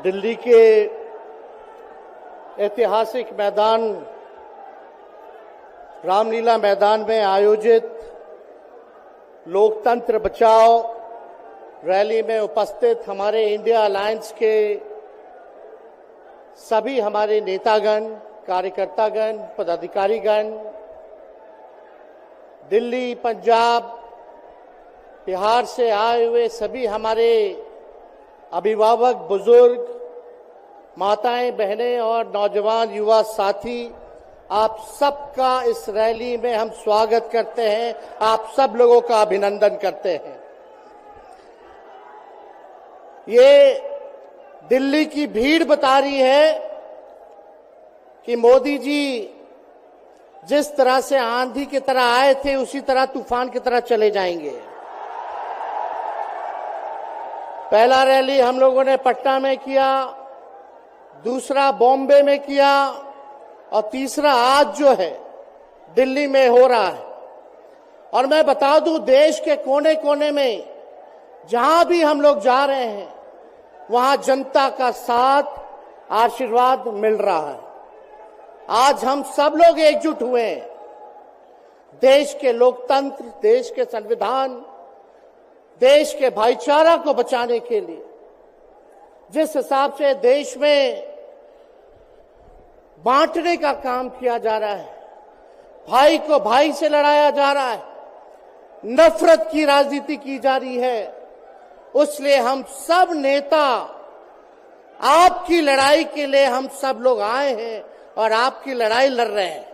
दिल्ली के ऐतिहासिक मैदान रामलीला मैदान में आयोजित लोकतंत्र बचाओ रैली में उपस्थित हमारे इंडिया अलायंस के सभी हमारे नेतागण, कार्यकर्तागण, पदाधिकारीगण, दिल्ली, पंजाब, बिहार से आए हुए सभी हमारे अभिभावक, बुजुर्ग, माताएं, बहनें और नौजवान युवा साथी, आप सबका इस रैली में हम स्वागत करते हैं। आप सब लोगों का अभिनंदन करते हैं। ये दिल्ली की भीड़ बता रही है कि मोदी जी जिस तरह से आंधी की तरह आए थे उसी तरह तूफान की तरह चले जाएंगे। पहला रैली हम लोगों ने पटना में किया, दूसरा बॉम्बे में किया और तीसरा आज जो है दिल्ली में हो रहा है। और मैं बता दूं, देश के कोने कोने में जहां भी हम लोग जा रहे हैं वहां जनता का साथ, आशीर्वाद मिल रहा है। आज हम सब लोग एकजुट हुए हैं देश के लोकतंत्र, देश के संविधान, देश के भाईचारा को बचाने के लिए। जिस हिसाब से देश में बांटने का काम किया जा रहा है, भाई को भाई से लड़ाया जा रहा है, नफरत की राजनीति की जा रही है, उसलिए हम सब नेता आपकी लड़ाई के लिए हम सब लोग आए हैं और आपकी लड़ाई लड़ रहे हैं।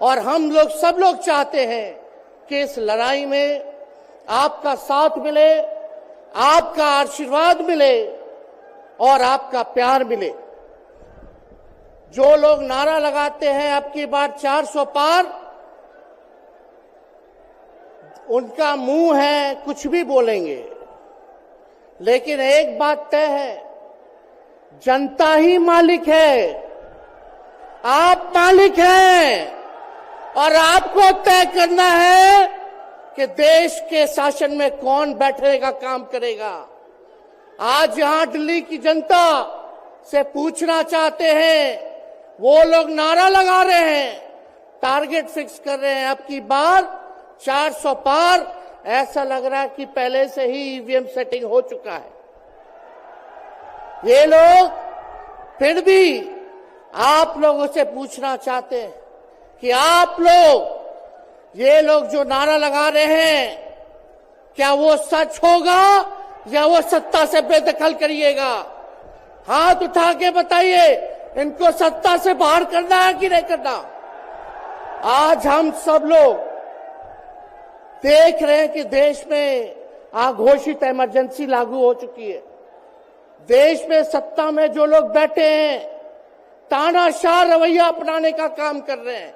और हम लोग सब लोग चाहते हैं कि इस लड़ाई में आपका साथ मिले, आपका आशीर्वाद मिले और आपका प्यार मिले। जो लोग नारा लगाते हैं अब की बार 400 पार, उनका मुंह है, कुछ भी बोलेंगे, लेकिन एक बात तय है, जनता ही मालिक है, आप मालिक हैं और आपको तय करना है कि देश के शासन में कौन बैठने का काम करेगा। आज यहां दिल्ली की जनता से पूछना चाहते हैं, वो लोग नारा लगा रहे हैं, टारगेट फिक्स कर रहे हैं अब की बार 400 पार। ऐसा लग रहा है कि पहले से ही ईवीएम सेटिंग हो चुका है। ये लोग फिर भी आप लोगों से पूछना चाहते हैं कि आप लोग, ये लोग जो नारा लगा रहे हैं, क्या वो सच होगा या वो सत्ता से बेदखल करिएगा? हाथ उठा के बताइए, इनको सत्ता से बाहर करना है कि नहीं करना? आज हम सब लोग देख रहे हैं कि देश में अघोषित इमरजेंसी लागू हो चुकी है। देश में सत्ता में जो लोग बैठे हैं तानाशाह रवैया अपनाने का काम कर रहे हैं,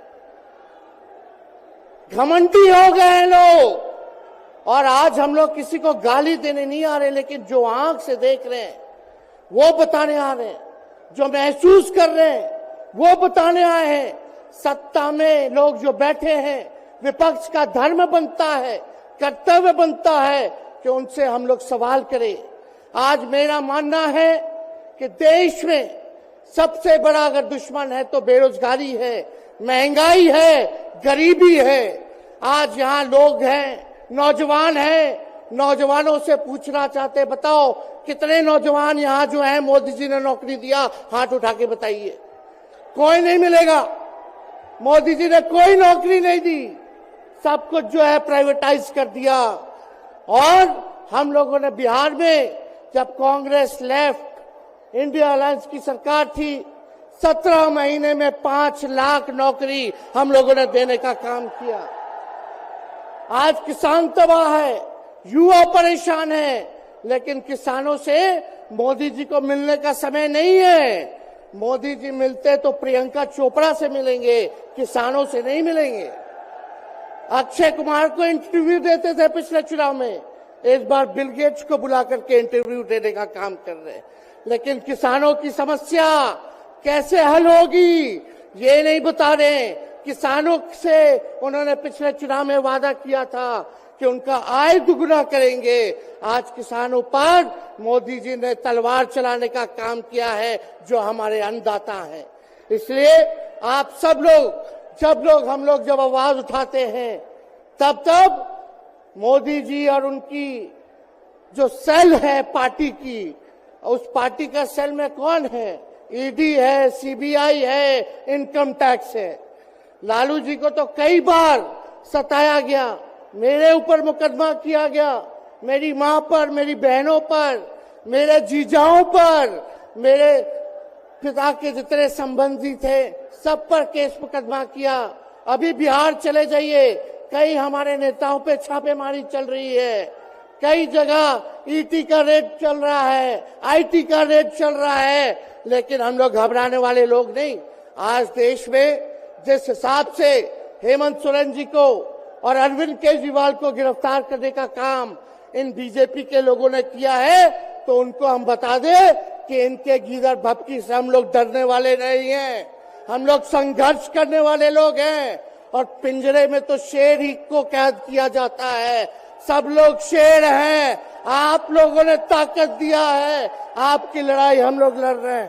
घमंडी हो गए हैं लोग। और आज हम लोग किसी को गाली देने नहीं आ रहे, लेकिन जो आंख से देख रहे हैं वो बताने आ रहे हैं, जो महसूस कर रहे हैं वो बताने आए हैं। सत्ता में लोग जो बैठे हैं, विपक्ष का धर्म बनता है, कर्तव्य बनता है कि उनसे हम लोग सवाल करें। आज मेरा मानना है कि देश में सबसे बड़ा अगर दुश्मन है तो बेरोजगारी है, महंगाई है, गरीबी है। आज यहाँ लोग हैं, नौजवान हैं, नौजवानों से पूछना चाहते, बताओ कितने नौजवान यहाँ जो हैं मोदी जी ने नौकरी दिया? हाथ उठा के बताइए। कोई नहीं मिलेगा। मोदी जी ने कोई नौकरी नहीं दी, सब कुछ जो है प्राइवेटाइज कर दिया। और हम लोगों ने बिहार में जब कांग्रेस लेफ्ट, इंडिया अलायंस की सरकार थी, 17 महीने में 5 लाख नौकरी हम लोगों ने देने का काम किया। आज किसान तबाह है, युवा परेशान है, लेकिन किसानों से मोदी जी को मिलने का समय नहीं है। मोदी जी मिलते तो प्रियंका चोपड़ा से मिलेंगे, किसानों से नहीं मिलेंगे। अक्षय कुमार को इंटरव्यू देते थे पिछले चुनाव में, इस बार बिल गेट्स को बुला करके इंटरव्यू देने का काम कर रहे हैं। लेकिन किसानों की समस्या कैसे हल होगी ये नहीं बता रहे। किसानों से उन्होंने पिछले चुनाव में वादा किया था कि उनका आय दुगुना करेंगे। आज किसानों पर मोदी जी ने तलवार चलाने का काम किया है, जो हमारे अन्नदाता हैं। इसलिए आप सब लोग जब आवाज उठाते हैं, तब मोदी जी और उनकी जो सेल है पार्टी की, उस पार्टी का सेल में कौन है? ईडी है, सीबीआई है, इनकम टैक्स है। लालू जी को तो कई बार सताया गया, मेरे ऊपर मुकदमा किया गया, मेरी मां पर, मेरी बहनों पर, मेरे जीजाओं पर, मेरे पिता के जितने संबंधी थे सब पर केस मुकदमा किया। अभी बिहार चले जाइए, कई हमारे नेताओं पे छापेमारी चल रही है, कई जगह ईटी का रेड चल रहा है, आईटी का रेड चल रहा है, लेकिन हम लोग घबराने वाले लोग नहीं। आज देश में जिस हिसाब से हेमंत सोरेन जी को और अरविंद केजरीवाल को गिरफ्तार करने का काम इन बीजेपी के लोगों ने किया है, तो उनको हम बता दें कि इनके गीदड़ भपकी से हम लोग डरने वाले नहीं हैं। हम लोग संघर्ष करने वाले लोग हैं। और पिंजरे में तो शेर ही को कैद किया जाता है। सब लोग शेर हैं। आप लोगों ने ताकत दिया है, आपकी लड़ाई हम लोग लड़ रहे हैं।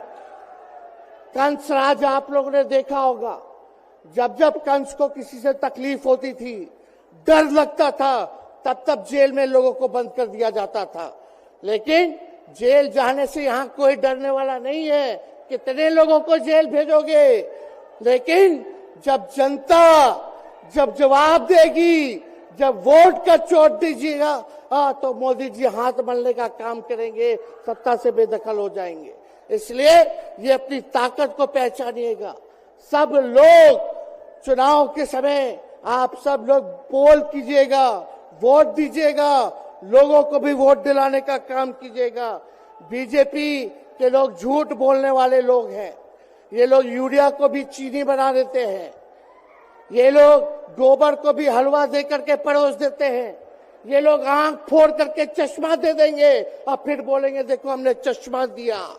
कंस राज आप लोगों ने देखा होगा, जब जब कंस को किसी से तकलीफ होती थी, डर लगता था, तब जेल में लोगों को बंद कर दिया जाता था। लेकिन जेल जाने से यहां कोई डरने वाला नहीं है। कितने लोगों को जेल भेजोगे? लेकिन जब जनता जब जवाब देगी, जब वोट का चोट दीजिएगा, तो मोदी जी हाथ मलने का काम करेंगे, सत्ता से बेदखल हो जाएंगे। इसलिए ये अपनी ताकत को पहचानिएगा। सब लोग चुनाव के समय आप सब लोग पोल कीजिएगा, वोट दीजिएगा, लोगों को भी वोट दिलाने का काम कीजिएगा। बीजेपी के लोग झूठ बोलने वाले लोग हैं। ये लोग यूरिया को भी चीनी बना देते हैं, ये लोग गोबर को भी हलवा दे करके परोस देते हैं, ये लोग आंख फोड़ करके चश्मा दे देंगे और फिर बोलेंगे देखो हमने चश्मा दिया।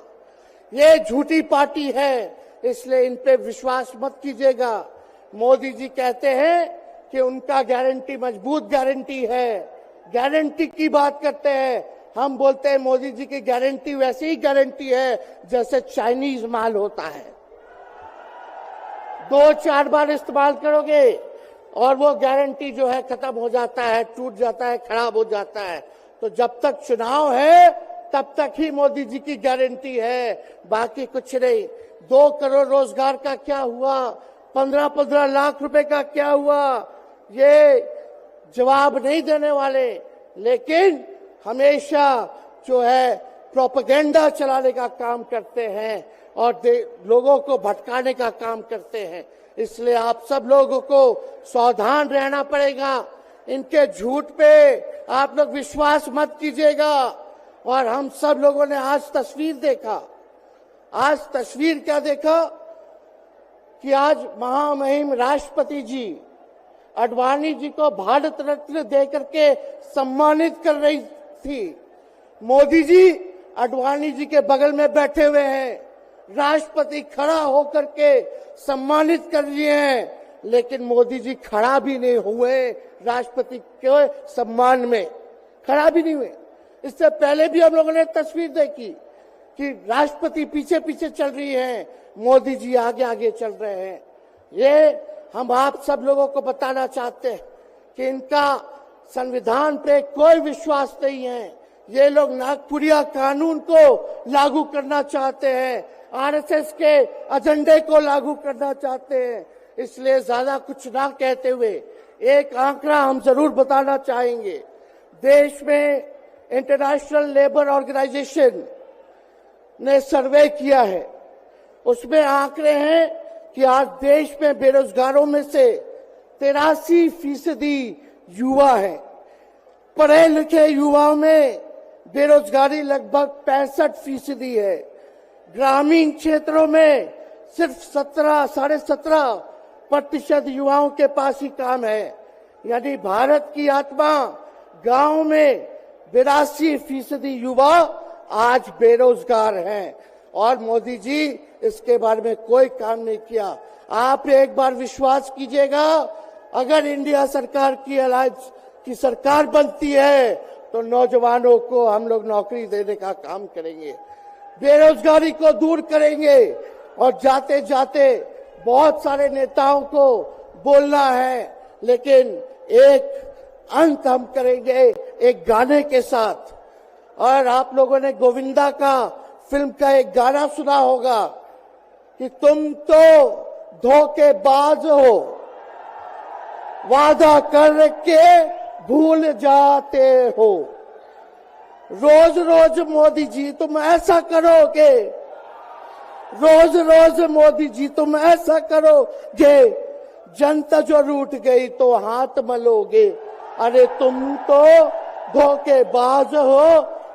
ये झूठी पार्टी है, इसलिए इन पे विश्वास मत कीजिएगा। मोदी जी कहते हैं कि उनका गारंटी मजबूत गारंटी है, गारंटी की बात करते हैं। हम बोलते हैं मोदी जी की गारंटी वैसी ही गारंटी है जैसे चाइनीज माल होता है। 2-4 बार इस्तेमाल करोगे और वो गारंटी जो है खत्म हो जाता है, टूट जाता है, खराब हो जाता है। तो जब तक चुनाव है तब तक ही मोदी जी की गारंटी है, बाकी कुछ नहीं। 2 करोड़ रोजगार का क्या हुआ? 15-15 लाख रुपए का क्या हुआ? ये जवाब नहीं देने वाले, लेकिन हमेशा जो है प्रोपेगेंडा चलाने का काम करते हैं और लोगों को भटकाने का काम करते हैं। इसलिए आप सब लोगों को सावधान रहना पड़ेगा। इनके झूठ पे आप लोग विश्वास मत कीजिएगा। और हम सब लोगों ने आज तस्वीर देखा। आज तस्वीर क्या देखा कि आज महामहिम राष्ट्रपति जी आडवाणी जी को भारत रत्न देकर के सम्मानित कर रही थी। मोदी जी आडवाणी जी के बगल में बैठे हुए हैं, राष्ट्रपति खड़ा होकर के सम्मानित कर रहे हैं, लेकिन मोदी जी खड़ा भी नहीं हुए राष्ट्रपति के सम्मान में, खड़ा भी नहीं हुए। इससे पहले भी हम लोगों ने तस्वीर देखी कि राष्ट्रपति पीछे पीछे चल रही है, मोदी जी आगे आगे चल रहे हैं। ये हम आप सब लोगों को बताना चाहते हैं कि इनका संविधान पे कोई विश्वास नहीं है। ये लोग नागपुरिया कानून को लागू करना चाहते हैं, आरएसएस के एजेंडे को लागू करना चाहते हैं। इसलिए ज्यादा कुछ ना कहते हुए एक आंकड़ा हम जरूर बताना चाहेंगे। देश में इंटरनेशनल लेबर ऑर्गेनाइजेशन ने सर्वे किया है, उसमें आंकड़े हैं कि आज देश में बेरोजगारों में से 83% युवा है। पढ़े लिखे युवाओं में बेरोजगारी लगभग 65% है। ग्रामीण क्षेत्रों में सिर्फ 17.5% युवाओं के पास ही काम है। यानी भारत की आत्मा गांव में 82% युवा आज बेरोजगार हैं और मोदी जी इसके बारे में कोई काम नहीं किया। आप एक बार विश्वास कीजिएगा, अगर इंडिया सरकार की अलायंस की सरकार बनती है तो नौजवानों को हम लोग नौकरी देने का काम करेंगे, बेरोजगारी को दूर करेंगे। और जाते जाते बहुत सारे नेताओं को बोलना है, लेकिन एक अंत हम करेंगे एक गाने के साथ। और आप लोगों ने गोविंदा का फिल्म का एक गाना सुना होगा कि तुम तो धोखेबाज हो, वादा करके भूल जाते हो। रोज रोज मोदी जी तुम ऐसा करोगे, रोज रोज मोदी जी तुम ऐसा करोगे, जनता जो रूठ गई तो हाथ मलोगे। अरे तुम तो धोखेबाज हो,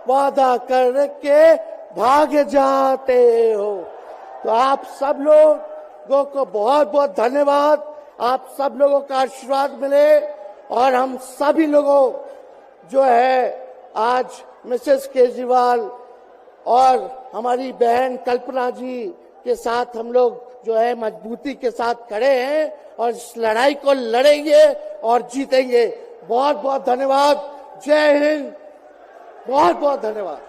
वादा करके भाग जाते हो। तो आप सब लोगों को बहुत बहुत धन्यवाद। आप सब लोगों का आशीर्वाद मिले और हम सभी लोगों जो है आज मिसेस केजरीवाल और हमारी बहन कल्पना जी के साथ हम लोग जो है मजबूती के साथ खड़े हैं और इस लड़ाई को लड़ेंगे और जीतेंगे। बहुत बहुत धन्यवाद। जय हिंद। बहुत बहुत धन्यवाद।